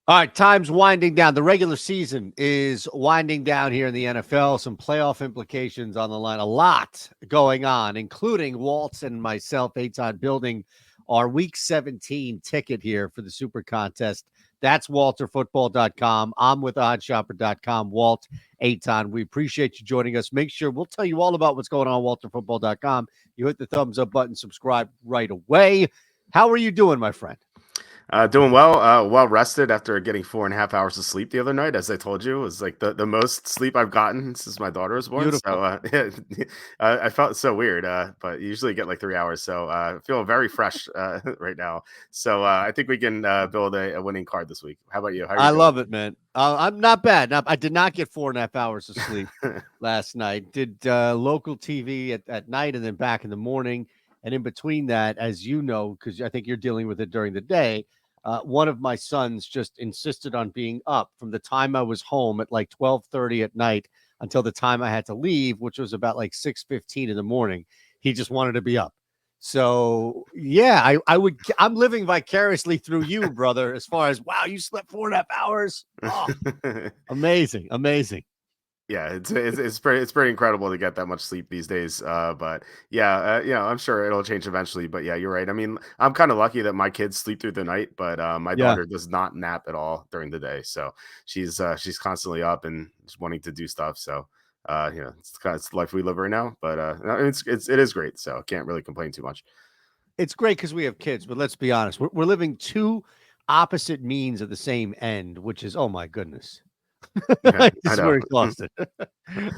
All right, time's winding down. The regular season is winding down here in the NFL. Some playoff implications on the line. A lot going on, including Waltz and myself, Eytan, building our Week 17 ticket here for the Super Contest. That's WalterFootball.com. I'm with OddShopper.com. Walt, Eytan, we appreciate you joining us. Make sure we'll tell you all about what's going on WalterFootball.com. You hit the thumbs up button, subscribe right away. How are you doing, my friend? Doing well, well rested after getting 4.5 hours of sleep the other night. As I told you, it was like the most sleep I've gotten since my daughter was born. Beautiful. So I felt so weird, but usually get like 3 hours. So I feel very fresh right now. So I think we can build a winning card this week. How about you? How are you I doing? love it, man. I'm not bad. I did not get 4.5 hours of sleep last night. Did local TV at night and then back in the morning. And in between that, as you know, because I think you're dealing with it during the day, one of my sons just insisted on being up from the time I was home at like 12:30 at night until the time I had to leave, which was about like 6:15 in the morning. He just wanted to be up. So yeah, I'm living vicariously through you, brother, as far as wow, you slept 4.5 hours. Oh, amazing. Yeah, it's pretty incredible to get that much sleep these days. But yeah, I'm sure it'll change eventually. But yeah, you're right. I mean, I'm kind of lucky that my kids sleep through the night, but my Yeah. daughter does not nap at all during the day. So she's constantly up and just wanting to do stuff. So it's the life we live right now. But no, it is great. So can't really complain too much. It's great because we have kids, but let's be honest, we're living two opposite means of the same end, which is, oh my goodness. Yeah, I We're know. exhausted. All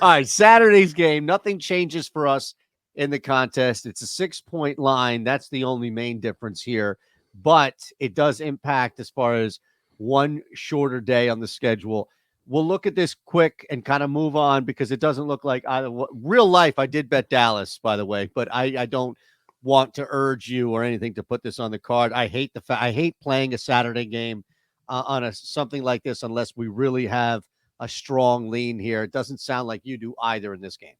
right, Saturday's game. Nothing changes for us in the contest. It's a 6-point line. That's the only main difference here, but it does impact as far as one shorter day on the schedule. We'll look at this quick and kind of move on because it doesn't look like either. Real life, I did bet Dallas, by the way, but I don't want to urge you or anything to put this on the card. I hate I hate playing a Saturday game on something like this unless we really have a strong lean here. It doesn't sound like you do either in this game.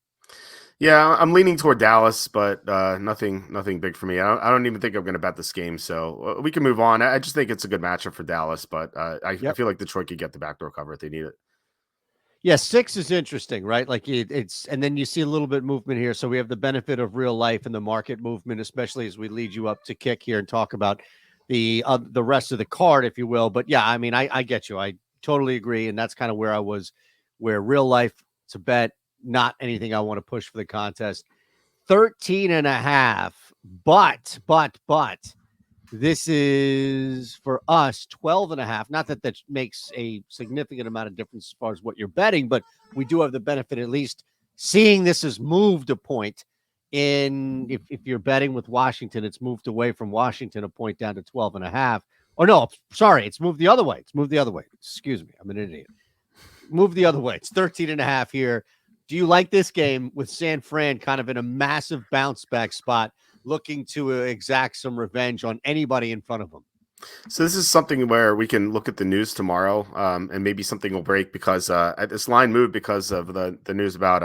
Yeah, I'm leaning toward Dallas, but nothing big for me. I don't even think I'm going to bet this game, so we can move on. I just think it's a good matchup for Dallas, but I Yep. feel like Detroit could get the backdoor cover if they need it. Yeah, 6 is interesting, right? Like it's, and then you see a little bit of movement here. So we have the benefit of real life and the market movement, especially as we lead you up to kick here and talk about the rest of the card, if you will. But yeah, I mean, I get you. I totally agree, and that's kind of where I was. Where real life, it's a bet, not anything I want to push for the contest. 13.5, but this is for us 12.5. Not that that makes a significant amount of difference as far as what you're betting, but we do have the benefit at least seeing this has moved a point in if you're betting with Washington, it's moved away from Washington a point down to 12.5. Or no, sorry, it's moved the other way. Excuse me, I'm an idiot. Move the other way. It's 13.5 here. Do you like this game with San Fran kind of in a massive bounce back spot, looking to exact some revenge on anybody in front of them? So this is something where we can look at the news tomorrow, and maybe something will break because this line moved because of the news about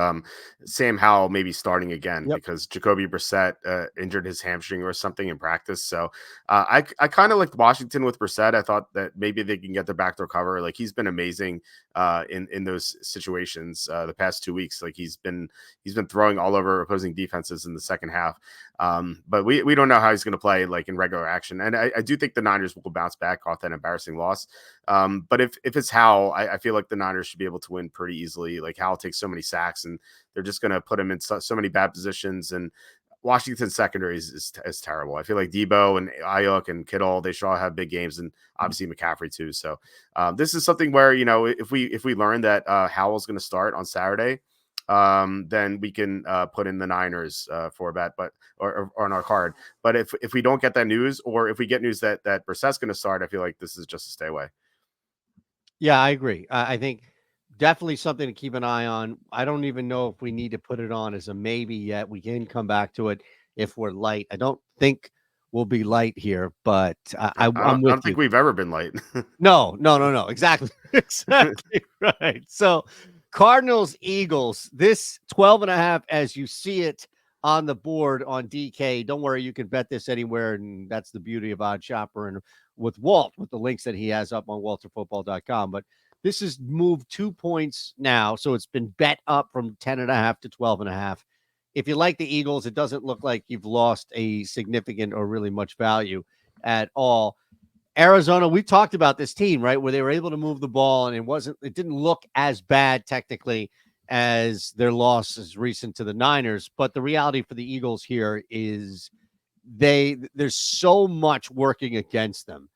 Sam Howell maybe starting again because Jacoby Brissett injured his hamstring or something in practice. So I kind of liked Washington with Brissett. I thought that maybe they can get their backdoor cover. Like he's been amazing in those situations the past 2 weeks. Like he's been throwing all over opposing defenses in the second half. But we don't know how he's going to play like in regular action. And I do think the Niners will bounce back off that embarrassing loss. But if it's Howell, I feel like the Niners should be able to win pretty easily. Like Howell takes so many sacks and they're just going to put him in so many bad positions. And Washington's secondary is terrible. I feel like Debo and Ayuk and Kittle, they should all have big games, and obviously McCaffrey too. So this is something where, if we learn that Howell's going to start on Saturday, then we can put in the Niners for a bet, or on our card. But if we don't get that news, or if we get news that Brissett's going to start, I feel like this is just a stay away. Yeah, I agree. I think definitely something to keep an eye on. I don't even know if we need to put it on as a maybe yet. We can come back to it if we're light. I don't think we'll be light here, but I'm with I don't you. think we've ever been light. No. Exactly. Exactly right. So Cardinals, Eagles, this 12.5 as you see it on the board on DK. Don't worry, you can bet this anywhere, and that's the beauty of Odd Shopper and with Walt, with the links that he has up on walterfootball.com. But this has moved 2 points now. So it's been bet up from 10.5 to 12.5. If you like the Eagles, it doesn't look like you've lost a significant or really much value at all. Arizona, we've talked about this team, right, where they were able to move the ball, and it didn't look as bad technically as their losses recent to the Niners. But the reality for the Eagles here is there's so much working against them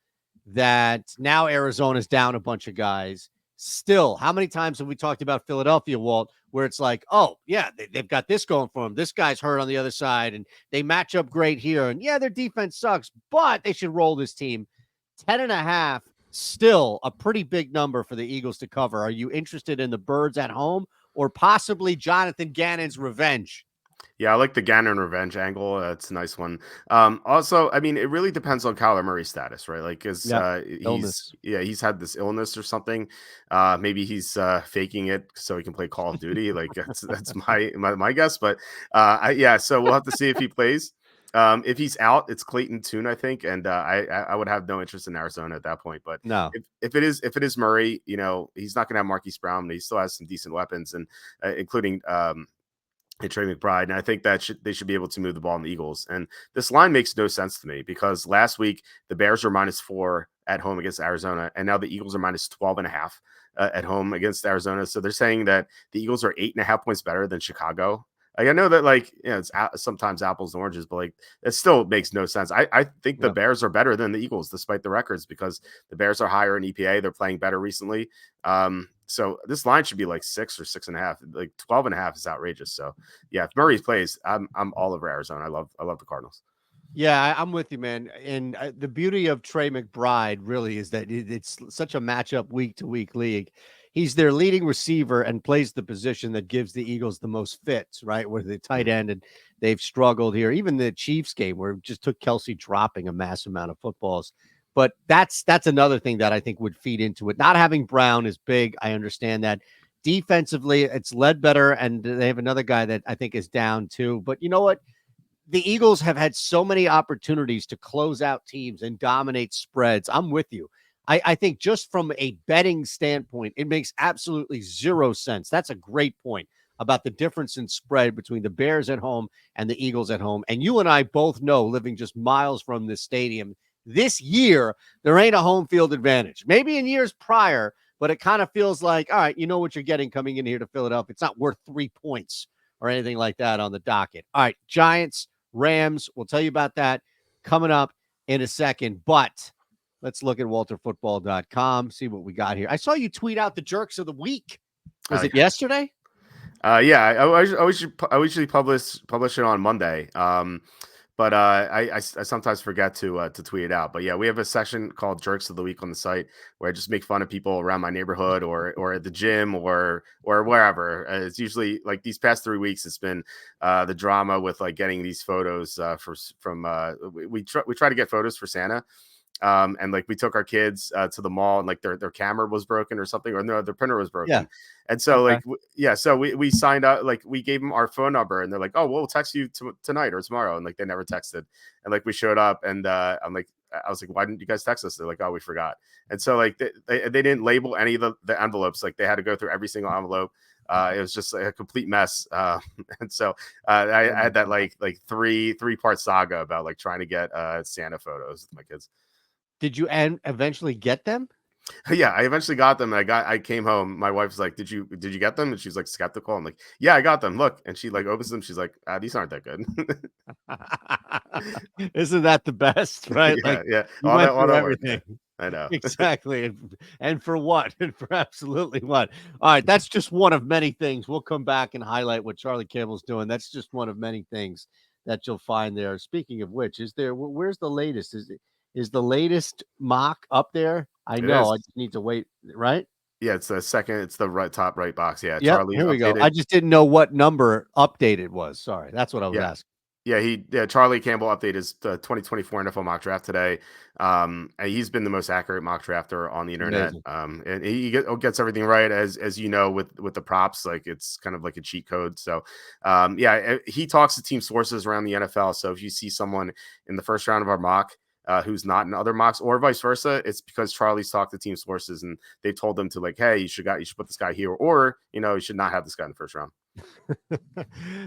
that now Arizona's down a bunch of guys. Still, how many times have we talked about Philadelphia, Walt, where it's like, oh, yeah, they've got this going for them. This guy's hurt on the other side, and they match up great here. And, yeah, their defense sucks, but they should roll this team. 10.5, still a pretty big number for the Eagles to cover. Are you interested in the Birds at home or possibly Jonathan Gannon's revenge? Yeah, I like the Gannon revenge angle. That's a nice one. Also, I mean, it really depends on Kyler Murray's status, right? Like, because he's had this illness or something. Maybe he's faking it so he can play Call of Duty. Like, that's my guess. But so we'll have to see if he plays. If he's out, it's Clayton Tune, I think, and I would have no interest in Arizona at that point. But no, if it is Murray, he's not going to have Marquise Brown, but he still has some decent weapons, and including Trey McBride, and I think that they should be able to move the ball in the Eagles. And this line makes no sense to me because last week the Bears were -4 at home against Arizona, and now the Eagles are -12.5 at home against Arizona. So they're saying that the Eagles are 8.5 points better than Chicago. Like, I know that, like, it's sometimes apples and oranges, but like it still makes no sense. I think the Bears are better than the Eagles despite the records because the Bears are higher in EPA. They're playing better recently. So this line should be like 6 or 6.5. Like 12.5 is outrageous. So yeah, if Murray plays, I'm all over Arizona. I love the Cardinals. Yeah, I'm with you, man. And the beauty of Trey McBride really is that it's such a matchup week to week league. He's their leading receiver and plays the position that gives the Eagles the most fits, right? Where the tight end, and they've struggled here. Even the Chiefs game where it just took Kelsey dropping a mass amount of footballs. But that's another thing that I think would feed into it. Not having Brown is big. I understand that. Defensively, it's Ledbetter, and they have another guy that I think is down too. But you know what? The Eagles have had so many opportunities to close out teams and dominate spreads. I'm with you. I think just from a betting standpoint, it makes absolutely zero sense. That's a great point about the difference in spread between the Bears at home and the Eagles at home. And you and I both know, living just miles from this stadium, this year, there ain't a home field advantage. Maybe in years prior, but it kind of feels like, all right, you know what you're getting coming in here to Philadelphia. It's not worth 3 points or anything like that on the docket. All right, Giants, Rams, we'll tell you about that coming up in a second. But let's look at walterfootball.com, see what we got here. I saw you tweet out the jerks of the week. Was it yesterday? I usually publish it on Monday. But I sometimes forget to tweet it out. But yeah, we have a section called Jerks of the Week on the site where I just make fun of people around my neighborhood or at the gym or wherever. It's usually like these past 3 weeks. It's been the drama with like getting these photos from we try to get photos for Santa. And like we took our kids to the mall and like their camera was broken or something, or no, their printer was broken. Yeah. And so so we signed up, like we gave them our phone number and they're like, oh, we'll text you tonight or tomorrow. And like, they never texted. And like, we showed up and I was like, why didn't you guys text us? They're like, oh, we forgot. And so like they didn't label any of the envelopes. Like they had to go through every single envelope. It was just a complete mess. And so I had that like three-part saga about like trying to get Santa photos with my kids. Did you eventually get them? Yeah, I eventually got them. I came home. My wife's like, did you get them? And she's like skeptical. I'm like, yeah, I got them. Look. And she like opens them. She's like, these aren't that good. Isn't that the best? Right? Yeah. You went through everything. I know. Exactly. And for what? And for absolutely what? All right. That's just one of many things. We'll come back and highlight what Charlie Campbell's doing. That's just one of many things that you'll find there. Speaking of which, where's the latest? Is the latest mock up there? I know. I just need to wait, right? Yeah, it's the second. It's the top right box. Yeah, yep, Charlie. Here we go. I just didn't know what number updated was. Sorry, that's what I was asking. Yeah, Charlie Campbell updated his 2024 NFL mock draft today. And he's been the most accurate mock drafter on the internet. And he gets everything right, as you know, with the props. Like it's kind of like a cheat code. So, he talks to team sources around the NFL. So if you see someone in the first round of our mock who's not in other mocks, or vice versa. It's because Charlie's talked to team sources and they told them to, like, hey, you should put this guy here, or you should not have this guy in the first round. All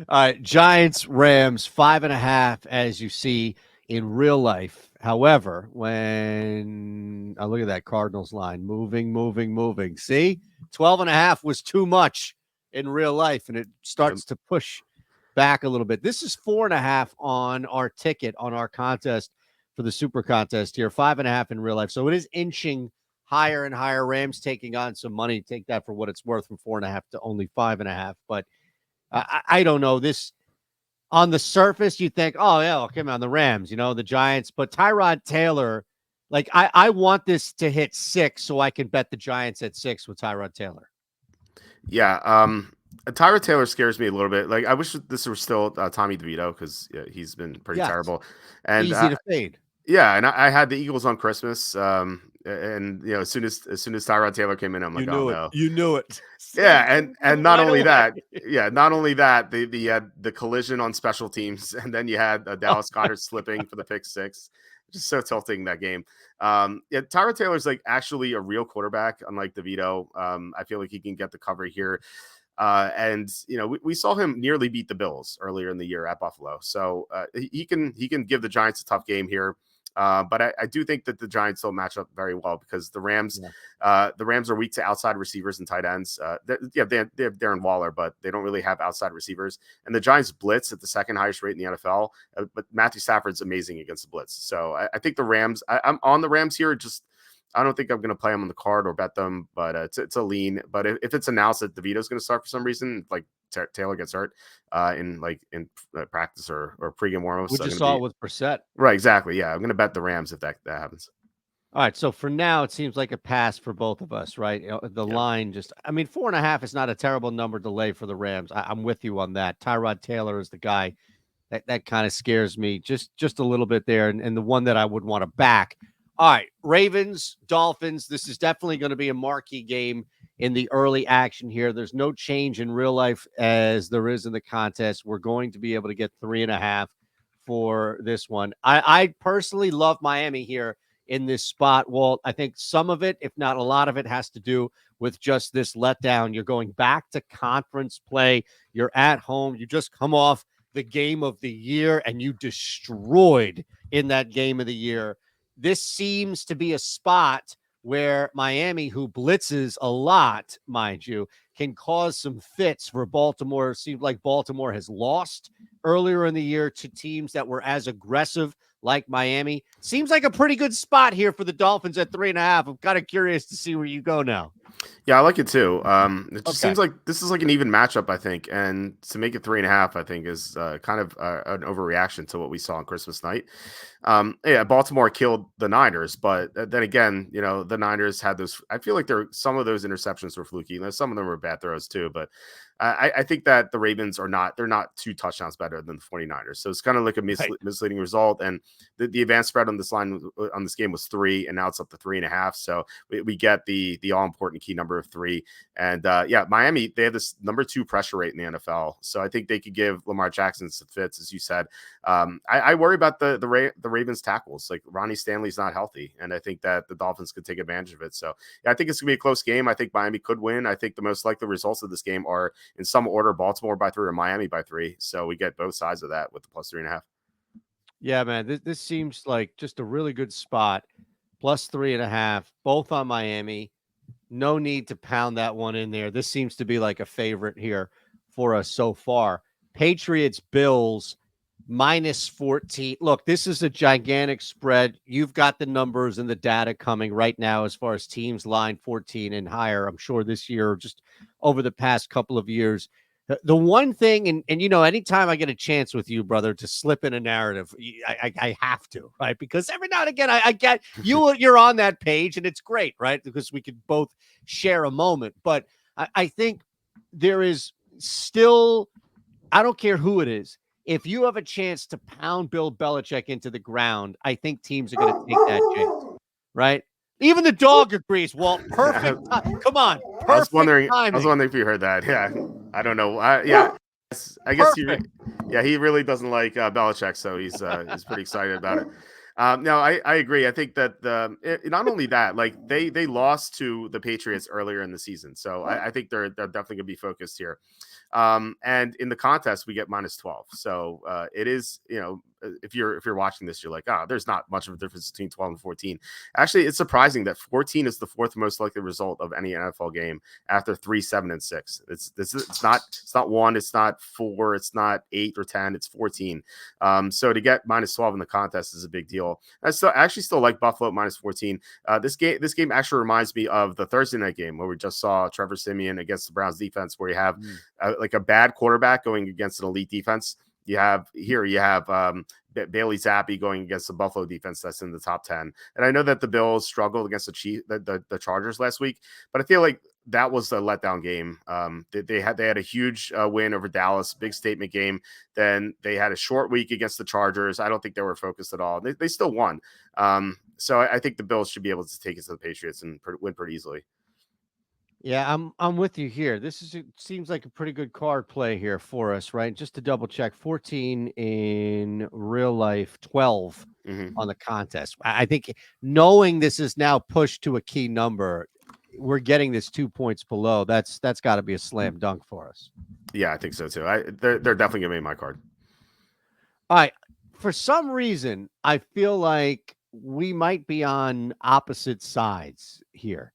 right, Giants, Rams, 5.5, as you see in real life. However, when I look at that Cardinals line, moving. See, 12.5 was too much in real life, and it starts to push back a little bit. This is 4.5 on our ticket, on our contest for the super contest here, 5.5 in real life. So it is inching higher and higher. Rams taking on some money. Take that for what it's worth, from 4.5 to only 5.5. But I don't know. This, on the surface, you think, oh, yeah, well, come on, the Rams, the Giants. But Tyrod Taylor, like, I want this to hit 6 so I can bet the Giants at 6 with Tyrod Taylor. Yeah. Tyrod Taylor scares me a little bit. Like, I wish this were still Tommy DeVito, because he's been pretty terrible. And easy to fade. Yeah, and I had the Eagles on Christmas. And as soon as Tyrod Taylor came in, I'm like, oh no, you knew it. Yeah, and not only that, the collision on special teams, and then you had Dallas Goedert slipping for the pick 6. Just so tilting, that game. Tyrod Taylor's like actually a real quarterback, unlike DeVito. I feel like he can get the cover here. And we saw him nearly beat the Bills earlier in the year at Buffalo. So he can give the Giants a tough game here. But I do think that the Giants still match up very well, because the Rams are weak to outside receivers and tight ends. They have Darren Waller, but they don't really have outside receivers. And the Giants blitz at the second highest rate in the NFL. But Matthew Stafford's amazing against the blitz. So I think the Rams, I'm on the Rams here. I don't think I'm going to play them on the card or bet them, but it's a lean. But if it's announced that DeVito's going to start for some reason, like Taylor gets hurt in practice or pregame warmups, we just saw it with Brissett. Right, exactly. Yeah, I'm going to bet the Rams if that happens. All right, so for now, it seems like a pass for both of us, right? The line 4.5 is not a terrible number to lay for the Rams. I'm with you on that. Tyrod Taylor is the guy that kind of scares me just a little bit there, and the one that I would want to back. All right, Ravens, Dolphins. This is definitely going to be a marquee game in the early action here. There's no change in real life as there is in the contest. We're going to be able to get 3.5 for this one. I personally love Miami here in this spot, Walt. I think some of it, if not a lot of it, has to do with just this letdown. You're going back to conference play. You're at home. You just come off the game of the year, and you destroyed in that game of the year. This seems to be a spot where Miami, who blitzes a lot, mind you, can cause some fits for Baltimore. It seems like Baltimore has lost earlier in the year to teams that were as aggressive like Miami. Seems like a pretty good spot here for the Dolphins at 3.5. I'm kind of curious to see where you go now. Yeah, I like it too. It just seems like this is like an even matchup, I think. And to make it 3.5, I think is kind of an overreaction to what we saw on Christmas night. Baltimore killed the Niners, but then again, the Niners had those. I feel like some of those interceptions were fluky. Some of them were bad throws too, but I think that the Ravens they're not 2 touchdowns better than the 49ers. So it's kind of like a misleading result. And the advanced spread on this line on this game was 3, and now it's up to 3.5. So we get the all important key number of 3. And Miami, they have this number 2 pressure rate in the NFL. So I think they could give Lamar Jackson some fits, as you said. I worry about the Ravens tackles. Like, Ronnie Stanley's not healthy, and I think that the Dolphins could take advantage of it. So I think it's gonna be a close game. I think Miami could win. I think the most likely results of this game are, in some order, Baltimore by 3 or Miami by 3. So we get both sides of that with the plus 3.5. Yeah, man, this seems like just a really good spot. Plus 3.5, both on Miami. No need to pound that one in there. This seems to be like a favorite here for us so far. Patriots, Bills, minus 14. Look, this is a gigantic spread. You've got the numbers and the data coming right now as far as teams line 14 and higher. I'm sure this year, just over the past couple of years. The one thing, and anytime I get a chance with you, brother, to slip in a narrative, I have to, right? Because every now and again, I get you're on that page, and it's great, right? Because we could both share a moment. But I think there is still, I don't care who it is, if you have a chance to pound Bill Belichick into the ground, I think teams are going to take that chance, right? Even the dog agrees, Walt. Perfect. Come on. Perfect I was wondering timing. if you heard that. Yeah. I don't know. I guess he really doesn't like Belichick, so he's pretty excited about it. No, I agree. I think that not only that, like they lost to the Patriots earlier in the season, so I think they're definitely gonna be focused here. And in the contest, we get -12. So it is, if you're watching this, you're like, there's not much of a difference between 12 and 14. Actually, it's surprising that 14 is the fourth most likely result of any NFL game after 3, 7, and 6. It's not 1, it's not 4, it's not 8 or 10, it's 14. So to get -12 in the contest is a big deal. I actually still like Buffalo at -14. This game actually reminds me of the Thursday night game where we just saw Trevor Siemian against the Browns defense, where you have like a bad quarterback going against an elite defense. You have Bailey Zappi going against the Buffalo defense that's in the top 10. And I know that the Bills struggled against the Chargers last week, but I feel like that was a letdown game. They had a huge win over Dallas, big statement game. Then they had a short week against the Chargers. I don't think they were focused at all. They still won. So I think the Bills should be able to take it to the Patriots and win pretty easily. Yeah, I'm with you here. It seems like a pretty good card play here for us, right? Just to double check, 14 in real life, 12 on the contest. I think knowing this is now pushed to a key number, we're getting this 2 points below. That's got to be a slam dunk for us. Yeah, I think so too. They're definitely gonna make my card. All right. For some reason, I feel like we might be on opposite sides here.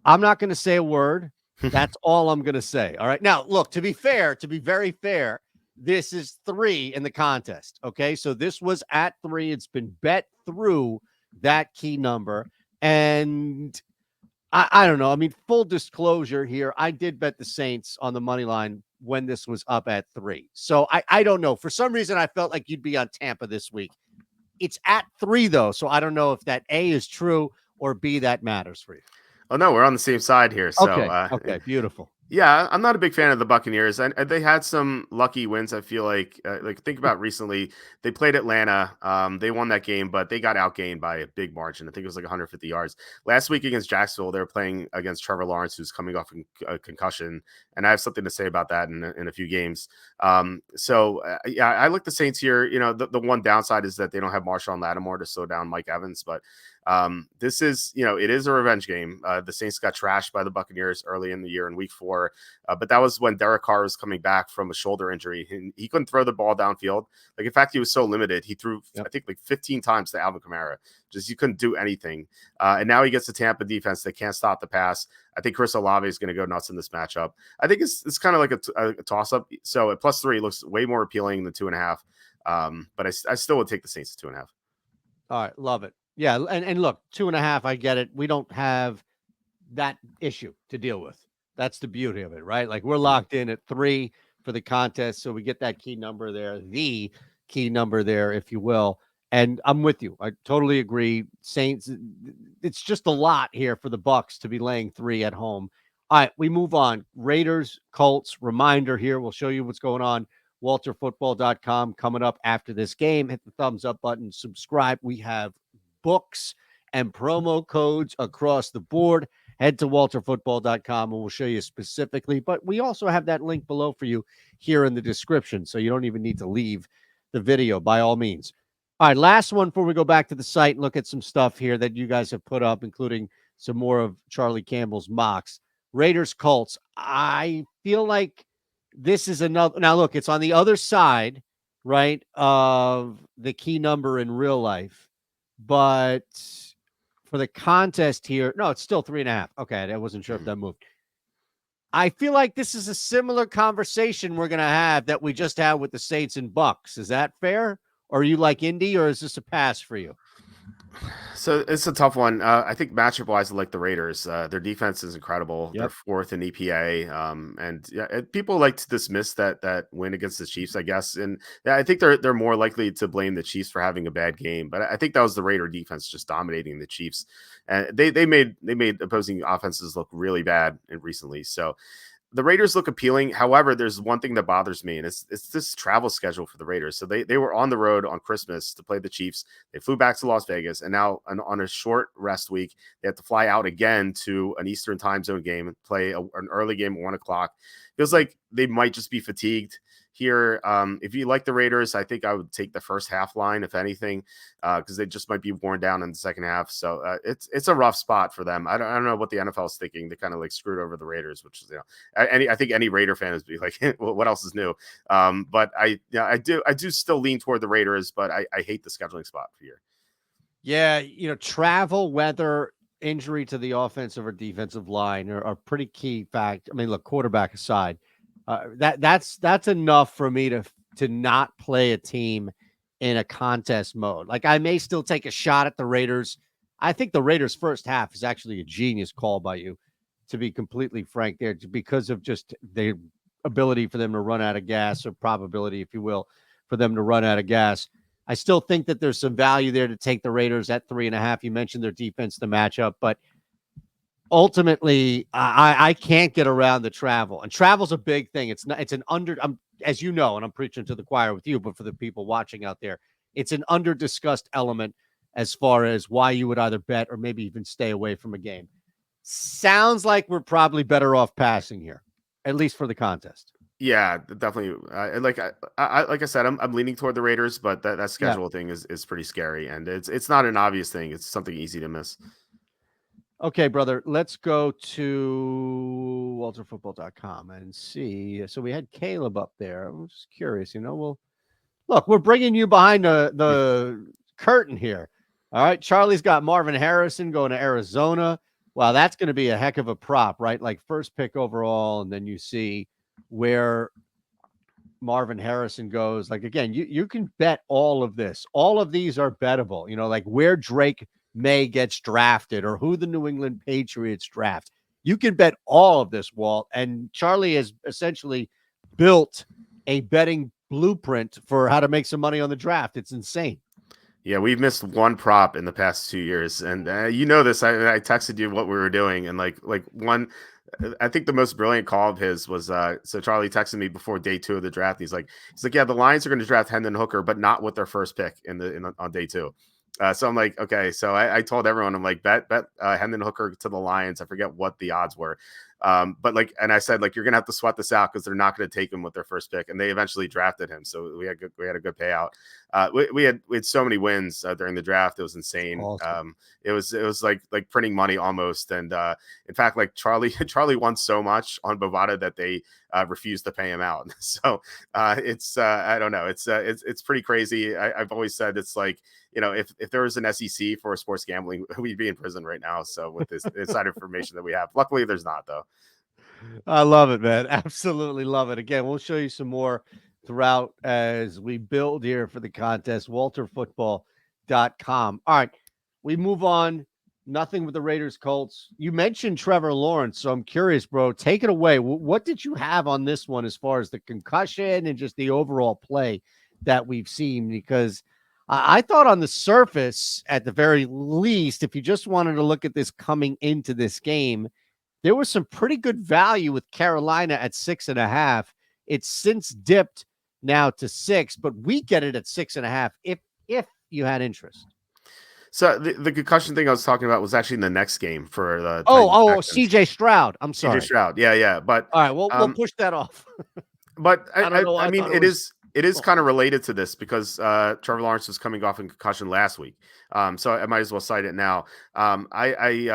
I'm not going to say a word. That's all I'm going to say. All right. Now, look, to be very fair, this is 3 in the contest. Okay. So this was at 3. It's been bet through that key number. And I don't know. I mean, full disclosure here, I did bet the Saints on the money line when this was up at 3. So I don't know. For some reason, I felt like you'd be on Tampa this week. It's at 3, though. So I don't know if that A is true or B, that matters for you. Oh no, we're on the same side here. So okay, beautiful. Yeah, I'm not a big fan of the Buccaneers, and they had some lucky wins. I feel like think about recently, they played Atlanta. They won that game, but they got outgained by a big margin. I think it was like 150 yards. Last week against Jacksonville, they were playing against Trevor Lawrence, who's coming off a concussion, and I have something to say about that in a few games. Yeah, I like the Saints here. The one downside is that they don't have Marshawn Lattimore to slow down Mike Evans, but this is, it is a revenge game. The Saints got trashed by the Buccaneers early in the year in week 4. But that was when Derek Carr was coming back from a shoulder injury. And he couldn't throw the ball downfield. Like, in fact, he was so limited. He threw, I think, like 15 times to Alvin Kamara. Just you couldn't do anything. And now he gets the Tampa defense that can't stop the pass. I think Chris Olave is going to go nuts in this matchup. I think it's kind of like a toss-up. So at +3, it looks way more appealing than 2.5. But I still would take the Saints at 2.5. All right, love it. Yeah, and look, 2.5, I get it. We don't have that issue to deal with. That's the beauty of it, right? Like, we're locked in at 3 for the contest, so we get that key number there, the key number there, if you will. And I'm with you. I totally agree. Saints, it's just a lot here for the Bucs to be laying 3 at home. All right, we move on. Raiders, Colts, reminder here. We'll show you what's going on. WalterFootball.com coming up after this game. Hit the thumbs up button, subscribe. We have books and promo codes across the board. Head to WalterFootball.com and we'll show you specifically. But we also have that link below for you here in the description, so you don't even need to leave the video by all means. All right, last one before we go back to the site and look at some stuff here that you guys have put up, including some more of Charlie Campbell's mocks. Raiders, Colts. I feel like this is another. Now, look, it's on the other side, right, of the key number in real life. But for the contest here, no, it's still 3.5. Okay, I wasn't sure if that moved. I feel like this is a similar conversation we're going to have that we just had with the Saints and Bucks. Is that fair? Or are you like Indy, or is this a pass for you? So it's a tough one. I think matchup wise, I like the Raiders. Their defense is incredible. They're 4th in EPA. And people like to dismiss that win against the Chiefs, I guess. And I think they're more likely to blame the Chiefs for having a bad game. But I think that was the Raider defense just dominating the Chiefs. And they made opposing offenses look really bad recently. So the Raiders look appealing. However, there's one thing that bothers me, and it's this travel schedule for the Raiders. So they were on the road on Christmas to play the Chiefs. They flew back to Las Vegas, and now on a short rest week, they have to fly out again to an Eastern time zone game and play an early game at 1 o'clock. Feels like they might just be fatigued. here. If you like the Raiders, I think I would take the first half line, if anything, because they just might be worn down in the second half. So it's a rough spot for them. I don't know what the NFL is thinking. They kind of like screwed over the Raiders, which is, I think any Raider fan is be like, well, what else is new? But I do still lean toward the Raiders, but I hate the scheduling spot for here. Yeah, travel, weather, injury to the offensive or defensive line are pretty key fact. I mean, look, quarterback aside, that's enough for me to not play a team in a contest mode. Like, I may still take a shot at the Raiders. I think the Raiders' first half is actually a genius call by you, to be completely frank, there, because of just the ability for them to run out of gas, or probability, if you will, for them to run out of gas. I still think that there's some value there to take the Raiders at 3.5. You mentioned their defense, the matchup, but ultimately, I can't get around the travel, and travel's a big thing. It's an under, as you know, and I'm preaching to the choir with you, but for the people watching out there, it's an under discussed element as far as why you would either bet or maybe even stay away from a game. Sounds like we're probably better off passing here, at least for the contest. Yeah, definitely. Like I said, I'm leaning toward the Raiders, but that schedule thing is pretty scary, and it's not an obvious thing. It's something easy to miss. Okay, brother, let's go to walterfootball.com and see. So we had Caleb up there. I'm just curious, well, look, we're bringing you behind the curtain here. All right, Charlie's got Marvin Harrison going to Arizona. Wow, that's going to be a heck of a prop, right? Like, first pick overall, and then you see where Marvin Harrison goes. Like, again, you can bet all of this. All of these are bettable, like where Drake May gets drafted or who the New England Patriots draft. You can bet all of this, Walt. And Charlie has essentially built a betting blueprint for how to make some money on the draft. It's insane. Yeah, we've missed one prop in the past 2 years, and this. I texted you what we were doing, and like one. I think the most brilliant call of his was so Charlie texted me before day 2 of the draft. He's like, yeah, the Lions are going to draft Hendon Hooker, but not with their first pick on day 2. So I'm like, okay. So I told everyone, I'm like, bet Hendon Hooker to the Lions. I forget what the odds were. But and I said, you're going to have to sweat this out because they're not going to take him with their first pick. And they eventually drafted him. So we had a good payout. We had so many wins during the draft. It was insane. Awesome. It was like printing money almost. And in fact, Charlie won so much on Bovada that they refused to pay him out. So it's I don't know. It's pretty crazy. I've always said it's like, if there was an SEC for sports gambling, we'd be in prison right now. So with this inside information that we have, luckily there's not, though. I love it, man. Absolutely love it. Again, we'll show you some more throughout as we build here for the contest. WalterFootball.com. All right, we move on. Nothing with the Raiders Colts. You mentioned Trevor Lawrence, so I'm curious, bro. Take it away. What did you have on this one as far as the concussion and just the overall play that we've seen? Because I thought on the surface, at the very least, if you just wanted to look at this coming into this game, there was some pretty good value with Carolina at 6.5. It's since dipped now to 6, but we get it at 6.5 if you had interest. So the concussion thing I was talking about was actually in the next game for the CJ Stroud. I'm sorry. CJ Stroud. Yeah. But all right, we'll push that off. But I mean, it is kind of related to this because Trevor Lawrence was coming off a concussion last week. So I might as well cite it now.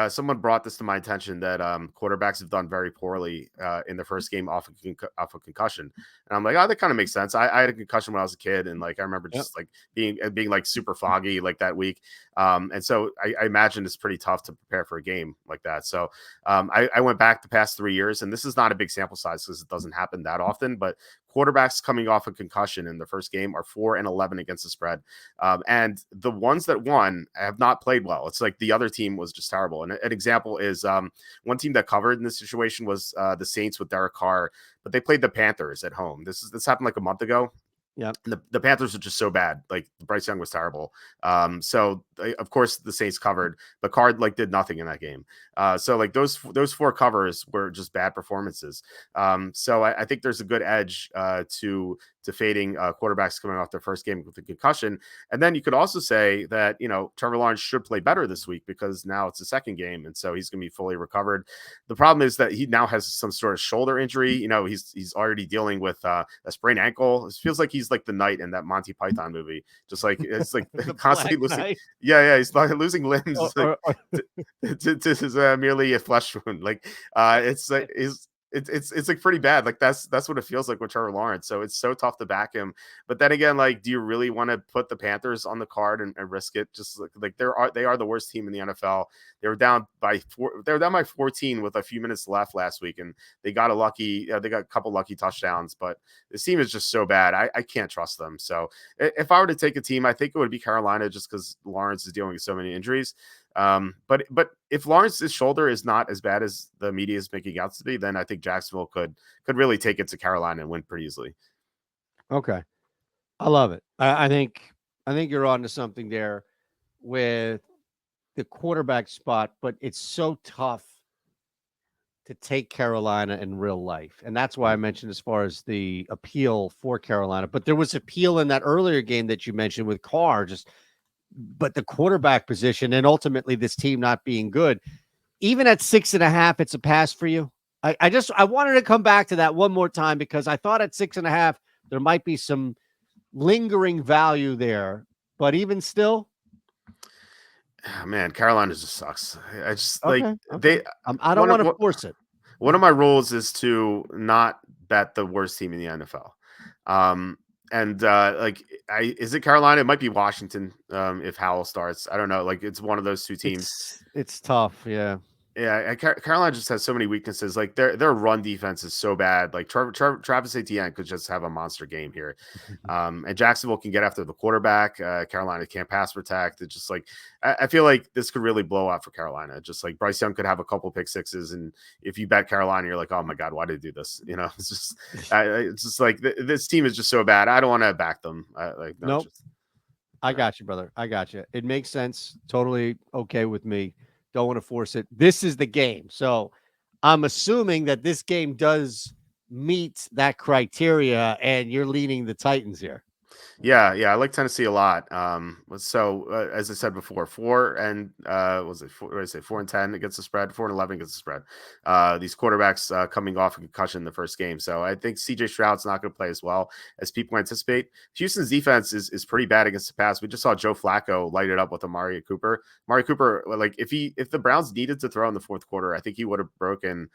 Someone brought this to my attention that quarterbacks have done very poorly in the first game off a concussion. And I'm like, oh, that kind of makes sense. I had a concussion when I was a kid, and I remember just being super foggy that week. And so I imagine it's pretty tough to prepare for a game like that. So I went back the past 3 years, and this is not a big sample size because it doesn't happen that often, but quarterbacks coming off a concussion in the first game are 4-11 against the spread. And the ones that won have not played well. It's like the other team was just terrible. And an example is one team that covered in this situation was the Saints with Derek Carr, but they played the Panthers at home. This happened a month ago. Yeah, the Panthers are just so bad. Bryce Young was terrible. So of course the Saints covered, but Card like did nothing in that game. So like those 4 covers were just bad performances. So I think there's a good edge to fading quarterbacks coming off their first game with a concussion. And then you could also say that, Trevor Lawrence should play better this week because now it's the second game. And so he's going to be fully recovered. The problem is that he now has some sort of shoulder injury. He's already dealing with a sprained ankle. It feels like he's like the knight in that Monty Python movie. Just like it's like constantly losing. Knight. Yeah. He's like losing limbs to his merely a flesh wound. Like it's like it's like pretty bad. Like that's what it feels like with Trevor Lawrence. So it's so tough to back him. But then again, like, do you really want to put the Panthers on the card and risk it? Just like they are the worst team in the NFL. They were down by 14 with a few minutes left last week, and they got they got a couple lucky touchdowns. But this team is just so bad. I can't trust them. So if I were to take a team, I think it would be Carolina, just because Lawrence is dealing with so many injuries. But if Lawrence's shoulder is not as bad as the media is making out to be, then I think Jacksonville could really take it to Carolina and win pretty easily. Okay, I love it. I think you're on to something there with the quarterback spot, but it's so tough to take Carolina in real life, and that's why I mentioned as far as the appeal for Carolina. But there was appeal in that earlier game that you mentioned with Carr, but the quarterback position and ultimately this team not being good, even at 6.5, it's a pass for you. I wanted to come back to that one more time because I thought at 6.5, there might be some lingering value there, but even still, man, Carolina just sucks. I just okay. I don't want to force it. One of my rules is to not bet the worst team in the NFL. And is it Carolina? It might be Washington if Howell starts. I don't know. Like, it's one of those two teams. It's tough. Yeah. Yeah, Carolina just has so many weaknesses. Like their run defense is so bad. Like Travis Etienne could just have a monster game here, and Jacksonville can get after the quarterback. Carolina can't pass protect. It's just like I feel like this could really blow out for Carolina. Just like Bryce Young could have a couple pick sixes, and if you bet Carolina, you're like, oh my god, why did they do this? It's just like this team is just so bad. I don't want to back them. Nope. I got you, brother. I got you. It makes sense. Totally okay with me. Don't want to force it. This is the game. So I'm assuming that this game does meet that criteria and you're leaning the Titans here. Yeah, I like Tennessee a lot. So as I said before, 4 and 4-10 against the spread, 4-11 against the spread. These quarterbacks coming off a concussion in the first game, so I think CJ Stroud's not going to play as well as people anticipate. Houston's defense is pretty bad against the pass. We just saw Joe Flacco light it up with Amari Cooper. Amari Cooper, like if the Browns needed to throw in the fourth quarter, I think he would have broken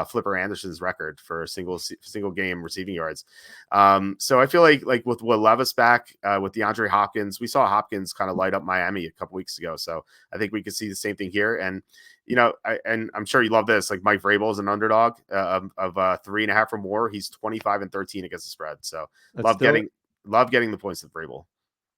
Flipper Anderson's record for single game receiving yards. So I feel like with Will Levis back. With DeAndre Hopkins, we saw Hopkins kind of light up Miami a couple weeks ago, so I think we could see the same thing here. And and I'm sure you love this. Like Mike Vrabel is an underdog of 3.5 or more. He's 25-13 against the spread, so love getting the points with Vrabel.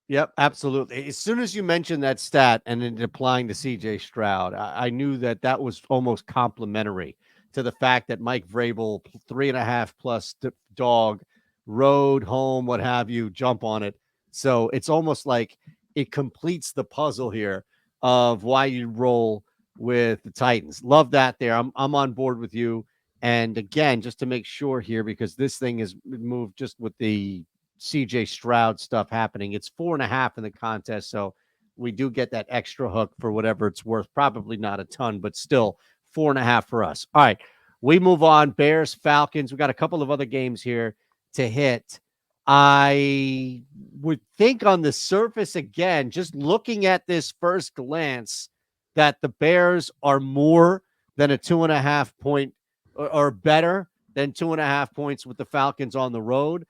Yep, absolutely. As soon as you mentioned that stat and then applying to CJ Stroud, I knew that was almost complimentary to the fact that Mike Vrabel 3.5 plus dog. Road, home, what have you, jump on it. So it's almost like it completes the puzzle here of why you roll with the Titans. Love that there. I'm on board with you. And again, just to make sure here, because this thing is moved just with the CJ Stroud stuff happening, it's 4.5 in the contest. So we do get that extra hook for whatever it's worth. Probably not a ton, but still 4.5 for us. All right, we move on. Bears, Falcons. We got a couple of other games here to hit. I would think on the surface, again, just looking at this first glance, that the Bears are more than a 2.5 point or better than 2.5 points with the Falcons on the road.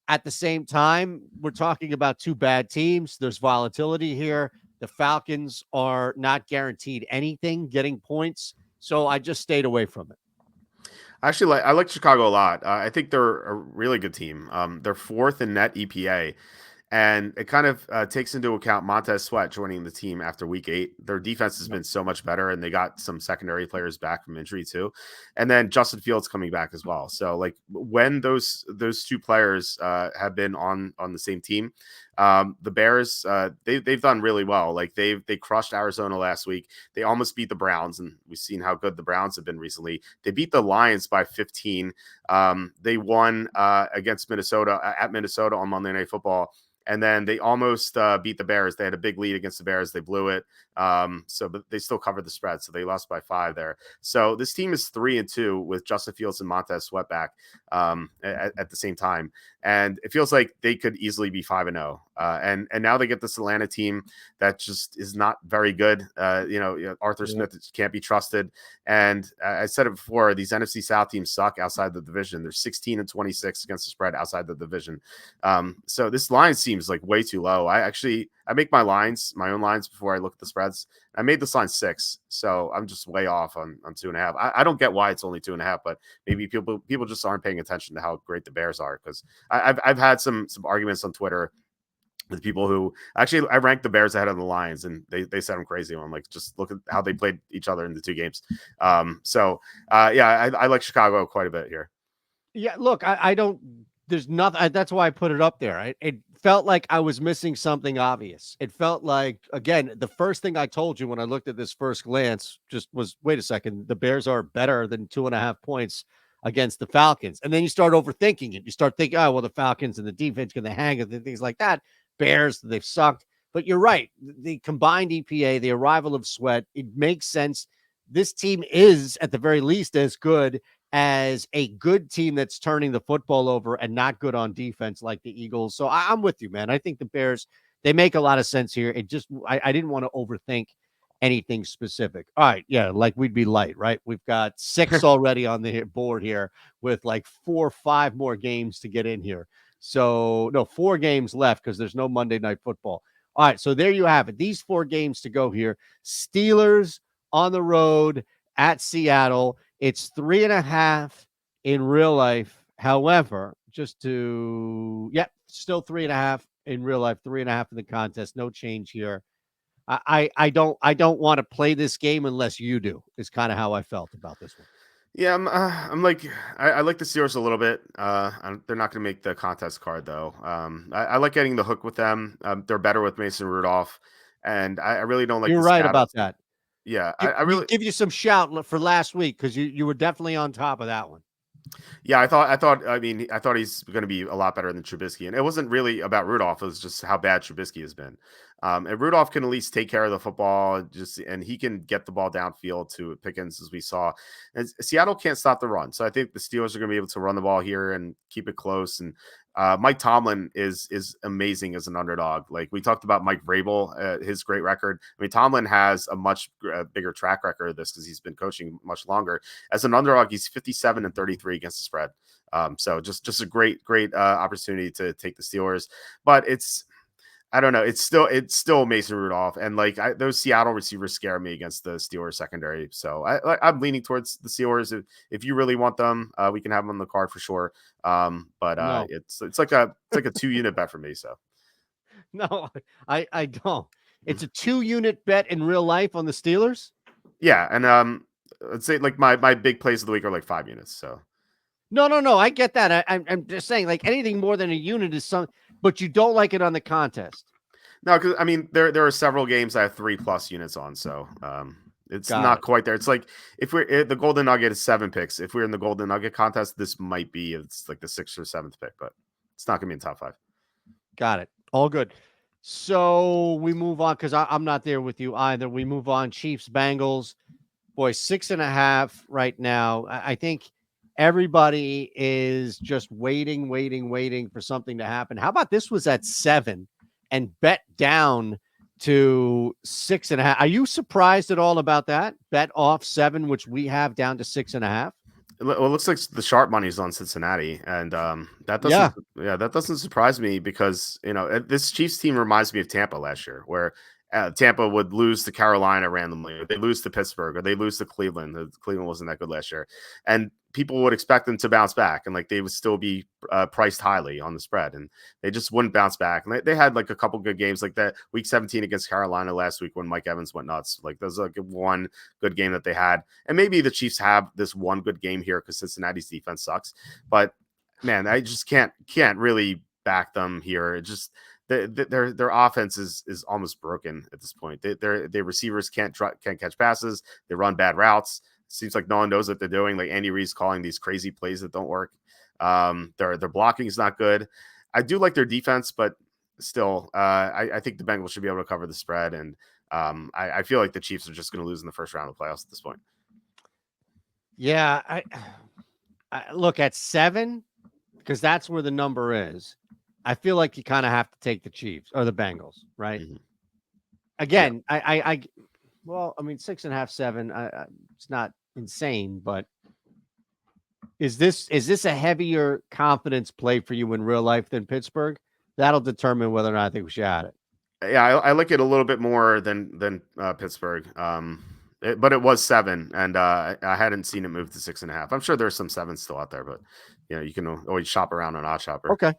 At the same time, we're talking about two bad teams. There's volatility here. The Falcons are not guaranteed anything getting points, so I just stayed away from it. Actually, I like Chicago a lot. I think they're a really good team. They're 4th in net EPA, and it kind of takes into account Montez Sweat joining the team after week 8. Their defense has been so much better, and they got some secondary players back from injury too. And then Justin Fields coming back as well. So like when those two players have been on the same team, The Bears, they've done really well. Like they crushed Arizona last week. They almost beat the Browns, and we've seen how good the Browns have been recently. They beat the Lions by 15. They won against Minnesota at Minnesota on Monday Night Football. And then they almost beat the Bears. They had a big lead against the Bears. They blew it. But they still covered the spread. So they lost by 5 there. So this team is 3-2 with Justin Fields and Montez Sweat back at the same time. And it feels like they could easily be 5-0. And now they get this Atlanta team that just is not very good. Arthur Smith can't be trusted. And I said it before, these NFC South teams suck outside the division. They're 16-26 against the spread outside the division. So this line seems like way too low. I make my own lines before I look at the spreads. I made this line 6, so I'm just way off on 2.5. I don't get why it's only 2.5, but maybe people just aren't paying attention to how great the Bears are, because I've had some arguments on Twitter with people who actually I ranked the Bears ahead of the Lions, and they said I'm crazy. I'm like, just look at how they played each other in the 2 games. I like Chicago quite a bit here. Yeah, look, I don't. There's nothing. That's why I put it up there. It felt like I was missing something obvious. It felt like, again, the first thing I told you when I looked at this first glance just was, wait a second, the Bears are better than 2.5 points against the Falcons. And then you start overthinking it. You start thinking, oh, well, the Falcons and the defense can they hang and things like that. Bears, they've sucked. But you're right. The combined EPA, the arrival of Sweat, it makes sense. This team is, at the very least, as good as a good team that's turning the football over and not good on defense like the Eagles. So I'm with you, man. I think the Bears, they make a lot of sense here. It just, I didn't want to overthink anything specific. All right. Yeah. Like we'd be light, right? We've got 6 already on the board here with like 4 or 5 more games to get in here. So no, 4 games left because there's no Monday Night Football. All right. So there you have it. These 4 games to go here. Steelers on the road at Seattle. It's 3.5 in real life. However, still 3.5 in real life, 3.5 in the contest. No change here. I don't want to play this game unless you do, is kind of how I felt about this one. Yeah, I'm like, I like the Steelers a little bit. They're not going to make the contest card though. I like getting the hook with them. They're better with Mason Rudolph, and I really don't like. You're right about that. Yeah, I really give you some shout for last week because you were definitely on top of that one. Yeah, I thought he's going to be a lot better than Trubisky, and it wasn't really about Rudolph. It was just how bad Trubisky has been. And Rudolph can at least take care of the football, and he can get the ball downfield to Pickens, as we saw. And Seattle can't stop the run, so I think the Steelers are going to be able to run the ball here and keep it close. And Mike Tomlin is amazing as an underdog. Like we talked about Mike Vrabel, his great record. I mean, Tomlin has a much bigger track record of this because he's been coaching much longer. As an underdog, he's 57-33 against the spread. So just a great opportunity to take the Steelers. But I don't know. It's still Mason Rudolph, and those Seattle receivers scare me against the Steelers secondary. So I'm leaning towards the Steelers. If you really want them, we can have them on the card for sure. No. It's like a 2-unit bet for me. So no, I don't. It's a 2-unit bet in real life on the Steelers. Yeah, and let's say like my big plays of the week are like 5 units. So. No. I get that. I'm just saying, like anything more than a unit is something, but you don't like it on the contest. No, because I mean there are several games I have 3+ units on, so it's not quite there. It's like if the Golden Nugget is 7 picks. If we're in the Golden Nugget contest, this might be it's like the 6th or 7th pick, but it's not gonna be in top 5. Got it. All good. So we move on because I'm not there with you either. We move on. Chiefs, Bengals. Boy, 6.5 right now. I think everybody is just waiting for something to happen. How about this was at 7 and bet down to 6.5? Are you surprised at all about that? Bet off 7, which we have down to 6.5. Well, it looks like the sharp money's on Cincinnati, and that doesn't surprise me because this Chiefs team reminds me of Tampa last year, where Tampa would lose to Carolina randomly, or they lose to Pittsburgh, or they lose to Cleveland. Cleveland wasn't that good last year, and people would expect them to bounce back, and they would still be priced highly on the spread, and they just wouldn't bounce back. And they had a couple good games, like that Week 17 against Carolina last week when Mike Evans went nuts. There's one good game that they had, and maybe the Chiefs have this one good game here because Cincinnati's defense sucks. But man, I just can't really back them here. their offense is almost broken at this point. Their receivers can't catch passes. They run bad routes. Seems like no one knows what they're doing. Like Andy Reid's calling these crazy plays that don't work. Their blocking is not good. I do like their defense, but still, I think the Bengals should be able to cover the spread. And I feel like the Chiefs are just going to lose in the first round of the playoffs at this point. Yeah, I look at 7 because that's where the number is. I feel like you kind of have to take the Chiefs or the Bengals, right? Mm-hmm. Again, yeah. Well, I mean, 6.5, 7. It's not insane, but is this a heavier confidence play for you in real life than Pittsburgh? That'll determine whether or not I think we should add it. Yeah, I like it a little bit more than Pittsburgh. But it was 7, and I hadn't seen it move to 6.5. I'm sure there's some 7s still out there, but you can always shop around on Odd Shopper. Okay.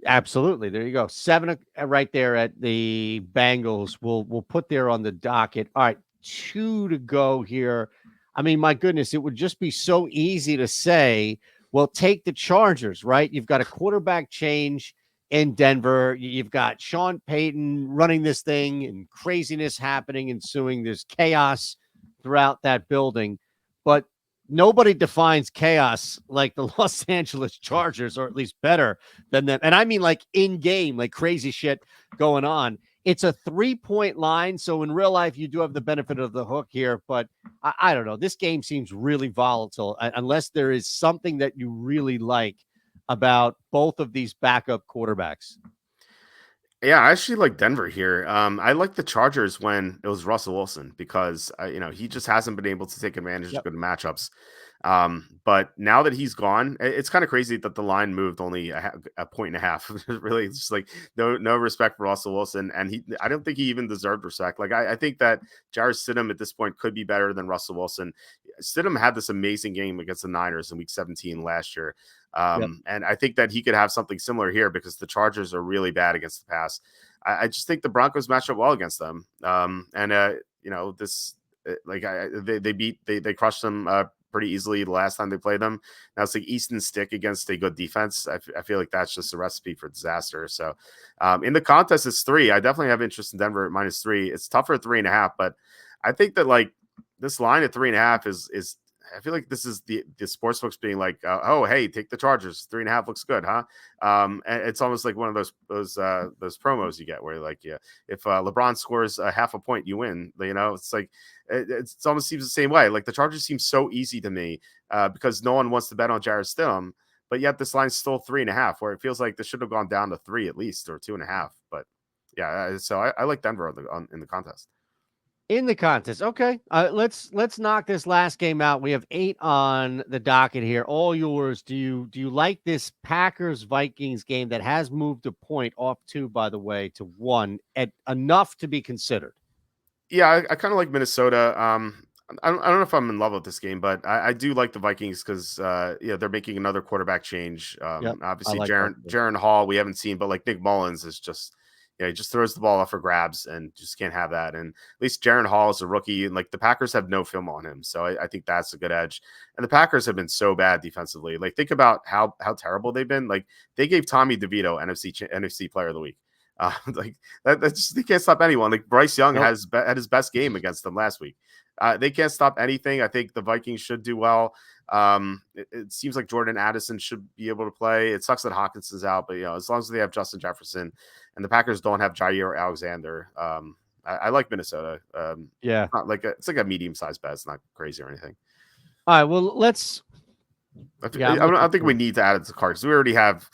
Absolutely. There you go. 7 right there at the Bengals. We'll put there on the docket. All right, 2 to go here. I mean, my goodness, it would just be so easy to say, well, take the Chargers, right? You've got a quarterback change in Denver. You've got Sean Payton running this thing and craziness happening, ensuing. There's chaos throughout that building. But nobody defines chaos like the Los Angeles Chargers, or at least better than them. And I mean like in-game, like crazy shit going on. It's a 3-point line, so in real life, you do have the benefit of the hook here. But I don't know. This game seems really volatile unless there is something that you really like about both of these backup quarterbacks. Yeah, I actually like Denver here. I like the Chargers when it was Russell Wilson because he just hasn't been able to take advantage of good matchups. But now that he's gone, it's kind of crazy that the line moved only a 1.5. Really, it's just like no respect for Russell Wilson, and I don't think he even deserved respect. Like I think that Jarrett Stidham at this point could be better than Russell Wilson. Stidham had this amazing game against the Niners in Week 17 last year. And I think that he could have something similar here because the Chargers are really bad against the pass. I just think the Broncos match up well against them. They crushed them pretty easily the last time they played them. Now it's like Easton Stick against a good defense. I feel like that's just a recipe for disaster. So in the contest, it's 3. I definitely have interest in Denver at -3. It's tougher at 3.5, but I think that like this line at 3.5 is I feel like this is the sportsbooks being like, oh, hey, take the Chargers. 3.5 looks good, huh? And it's almost like one of those promos you get where like, yeah, if LeBron scores a half a point, you win. It's like it almost seems the same way. Like the Chargers seem so easy to me because no one wants to bet on Jarrett Stidham, but yet this line's still 3.5, where it feels like this should have gone down to 3 at least or 2.5. But yeah, so I like Denver in the contest. In the contest. Okay. Let's knock this last game out. We have 8 on the docket here. All yours. Do you like this Packers Vikings game that has moved a point off 2, by the way, to 1 at enough to be considered? Yeah, I kind of like Minnesota. I don't know if I'm in love with this game, but I do like the Vikings because they're making another quarterback change. Obviously like Jaron Hall we haven't seen, but like Nick Mullins is just he just throws the ball up for grabs and just can't have that. And at least Jaron Hall is a rookie, and like the Packers have no film on him. So I think that's a good edge. And the Packers have been so bad defensively. Like think about how terrible they've been. Like they gave Tommy DeVito NFC Player of the Week. Like that's they can't stop anyone. Like Bryce Young had his best game against them last week. They can't stop anything. I think the Vikings should do well. It seems like Jordan Addison should be able to play. It sucks that Hawkins is out, but as long as they have Justin Jefferson and the Packers don't have Jair Alexander, I like Minnesota. It's like a medium-sized bet. It's not crazy or anything. All right, well, let's. I don't think we need to add it to the card because we already have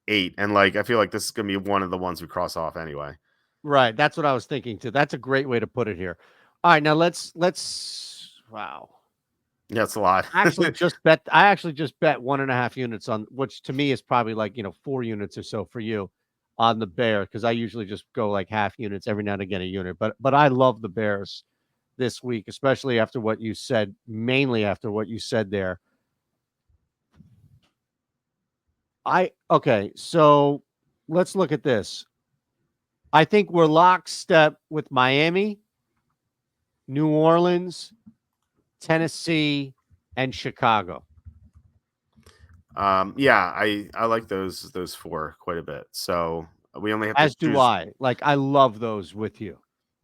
8, and like I feel like this is gonna be one of the ones we cross off anyway. Right, that's what I was thinking too. That's a great way to put it here. All right, now let's. Wow. Yeah, it's a lot. I actually just bet 1.5 units on, which to me is probably like 4 units or so for you on the Bear, because I usually just go like half units every now and again a unit. But I love the Bears this week, especially after what you said, mainly after what you said there. Okay, so let's look at this. I think we're lockstep with Miami, New Orleans, Tennessee, and Chicago. I like those 4 quite a bit. So We only have As to do choose. I. Like, I love those with you.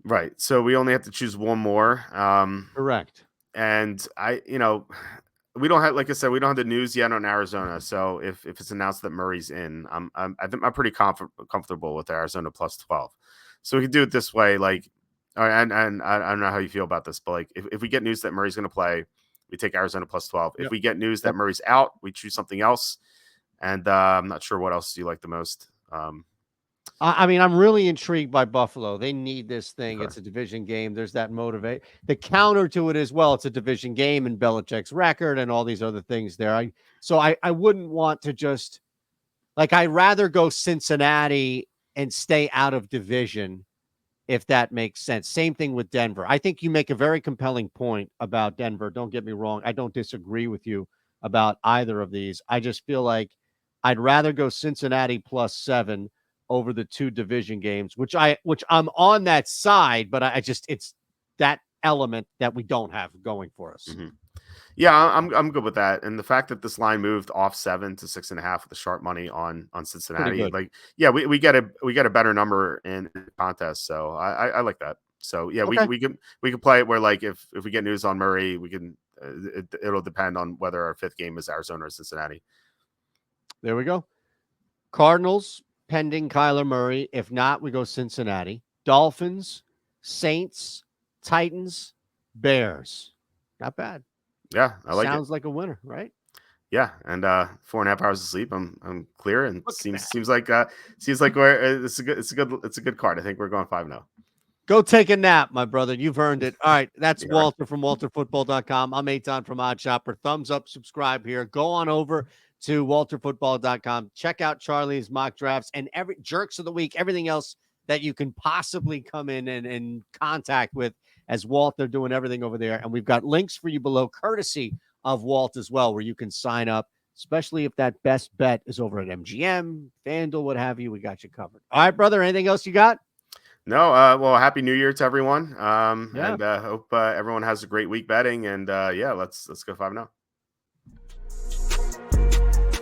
Right. So we only have to choose one more. Correct. And we don't have, like I said, we don't have the news yet on Arizona. So if it's announced that Murray's in, I think I'm pretty comfortable with Arizona plus 12. So we can do it this way. Like, and I don't know how you feel about this, but like if we get news that Murray's going to play, we take Arizona plus 12. Yep. If we get news that Yep. Murray's out, we choose something else. And I'm not sure what else you like the most. I mean, I'm really intrigued by Buffalo. They need this thing. Okay. It's a division game. There's that motivate. The counter to it as well. It's a division game and Belichick's record and all these other things there. I wouldn't want to just like, I'd rather go Cincinnati and stay out of division, if that makes sense. Same thing with Denver. I think you make a very compelling point about Denver. Don't get me wrong. I don't disagree with you about either of these. I just feel like I'd rather go Cincinnati plus 7 over the 2 division games, which I'm on that side, but it's that element that we don't have going for us. Mm-hmm. Yeah, I'm good with that. And the fact that this line moved off 7 to 6.5 with the sharp money on Cincinnati, like, yeah, we get a better number in the contest. So I like that. So yeah, Okay. we can play it where, like, if we get news on Murray, we can it'll depend on whether our 5th game is Arizona or Cincinnati. There we go. Cardinals pending Kyler Murray. If not, we go Cincinnati. Dolphins, Saints, Titans, Bears. Not bad. Yeah, I like it. Sounds like a winner, right? Yeah, and 4.5 hours of sleep. I'm clear, and seems like we're it's a good card. I think we're going 5-0. Go take a nap, my brother. You've earned it. All right, that's Yeah. Walter from WalterFootball.com. I'm Eytan from Odd Shopper. Thumbs up, subscribe here. Go on over to WalterFootball.com. Check out Charlie's mock drafts and every jerks of the week, everything else that you can possibly come in and contact with, as Walter doing everything over there. And we've got links for you below, courtesy of Walt as well, where you can sign up, especially if that best bet is over at MGM, FanDuel, what have you. We got you covered. All right, brother. Anything else you got? No, well, happy New Year to everyone. Yeah. And hope everyone has a great week betting. And yeah, let's go 5-0.